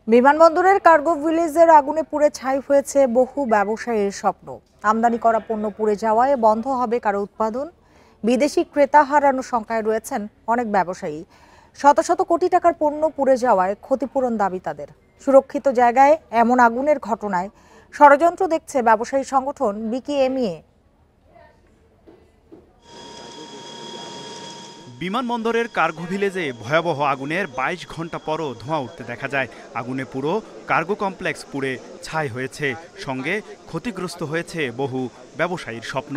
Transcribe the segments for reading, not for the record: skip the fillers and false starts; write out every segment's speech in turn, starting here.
বিমানবন্দরের কার্গো ভিলেজের আগুনে পুড়ে ছাই হয়েছে বহু ব্যবসায়ীর স্বপ্ন। আমদানি করা পণ্য পুড়ে যাওয়ায় বন্ধ হবে কারো উৎপাদন। বিদেশি ক্রেতা হারানোর শঙ্কায় রয়েছেন অনেক ব্যবসায়ী। শত শত কোটি টাকার পণ্য পুড়ে যাওয়ায় ক্ষতিপূরণ দাবি তাদের। সুরক্ষিত জায়গায় এমন আগুনের ঘটনায় ষড়যন্ত্র দেখছে ব্যবসায়ী সংগঠন বিকেএমইএ। বিমানবন্দরের কার্গো ভিলেজে ভয়াবহ আগুনের ২২ ঘন্টা পরও ধোঁয়া উঠতে দেখা যায়। আগুনে পুরো কার্গো কমপ্লেক্স পুড়ে ছাই হয়েছে, সঙ্গে ক্ষতিগ্রস্ত হয়েছে বহু ব্যবসায়ীর স্বপ্ন।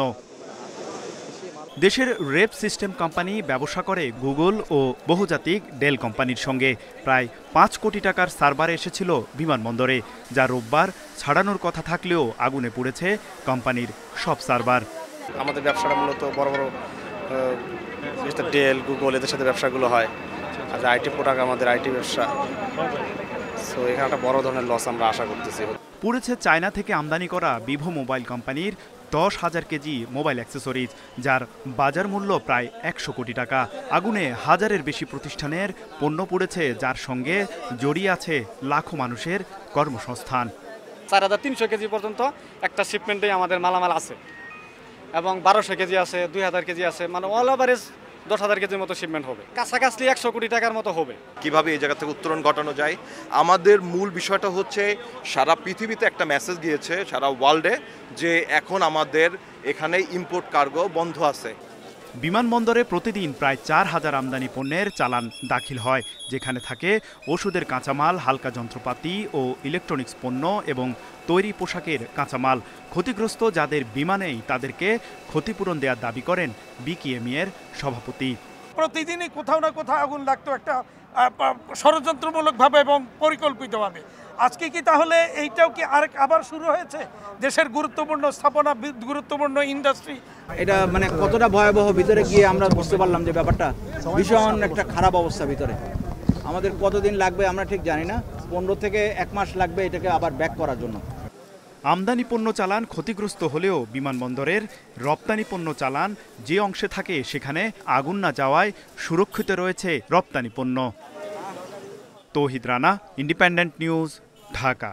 দেশের রেপ সিস্টেম কোম্পানি ব্যবসা করে গুগল ও বহুজাতিক ডেল কোম্পানির সঙ্গে। প্রায় ৫ কোটি টাকার সার্ভার এসেছিল বিমানবন্দরে, যা রোববার ছাড়ানোর কথা থাকলেও আগুনে পুড়েছে কোম্পানির সব সার্ভার। আমাদের ব্যবসাটা মূলত বড় বড় ডেল গুগল এদের সাথে ব্যবসাগুলো হয়, আর আইটি প্রোডাক্ট আমাদের আইটি ব্যবসা। সো এখানে একটা বড় ধরনের লস আমরা আশা করতেছি। পুড়েছে চায়না থেকে আমদানি করা ভিভো মোবাইল কোম্পানির ১০,০০০ কেজি মোবাইল অ্যাক্সেসরিজ, যার বাজার মূল্য প্রায় ১০০ কোটি টাকা। আগুনে হাজারের বেশি প্রতিষ্ঠানের পণ্য পুড়েছে, যার সঙ্গে জড়িয়ে আছে লাখো মানুষের কর্মসংস্থান। ৪,৩০০ কেজি পর্যন্ত একটা শিপমেন্টেই আমাদের মালামাল আছে, এবং ১২০০ কেজি আছে, ২,০০০ কেজি আছে, মানে অল ওভারেজ ১০,০০০ কেজির মতো শিপমেন্ট হবে, কাছাকাছি ১০০ কোটি টাকার মতো হবে। কিভাবে এই জায়গা থেকে উত্তরণ ঘটানো যায়, আমাদের মূল বিষয়টা হচ্ছে সারা পৃথিবীতে একটা মেসেজ গিয়েছে, সারা ওয়ার্ল্ডে, যে এখন আমাদের এখানে ইম্পোর্ট কার্গো বন্ধ আছে। বিমানবন্দরে প্রতিদিন প্রায় ৪,০০০ আমদানি পণ্যের চালান দাখিল হয়, যেখানে থাকে ওষুধের কাঁচামাল, হালকা যন্ত্রপাতি ও ইলেকট্রনিক্স পণ্য এবং তৈরি পোশাকের কাঁচামাল। ক্ষতিগ্রস্ত যাদের বিমানেই তাদেরকে ক্ষতিপূরণ দেওয়ার দাবি করেন বিকেএমইএর সভাপতি। প্রতিদিনই কোথাও না কোথাও আগুন লাগতো, একটা ষড়যন্ত্রমূলকভাবে এবং পরিকল্পিতভাবে। আজকে কি তাহলে এইটাও কি আবার শুরু হয়েছে? দেশের গুরুত্বপূর্ণ স্থাপনা, গুরুত্বপূর্ণ ইন্ডাস্ট্রি, এটা মানে কতটা ভয়াবহ ভিতরে গিয়ে আমরা বুঝতে পারলাম যে ব্যাপারটা ভীষণ একটা খারাপ অবস্থা। ভিতরে আমাদের কতদিন লাগবে আমরা ঠিক জানি না, ১৫ থেকে ১ মাস লাগবে এটাকে আবার ব্যাক করার জন্য। আমদানি পণ্য চালান ক্ষতিগ্রস্ত হলেও বিমানবন্দরের রপ্তানি পণ্য চালান যে অংশে থাকে সেখানে আগুন না যাওয়ায় সুরক্ষিত রয়েছে রপ্তানি পণ্য। তৌহিদ রানা, ইন্ডিপেন্ডেন্ট নিউজ, ঢাকা।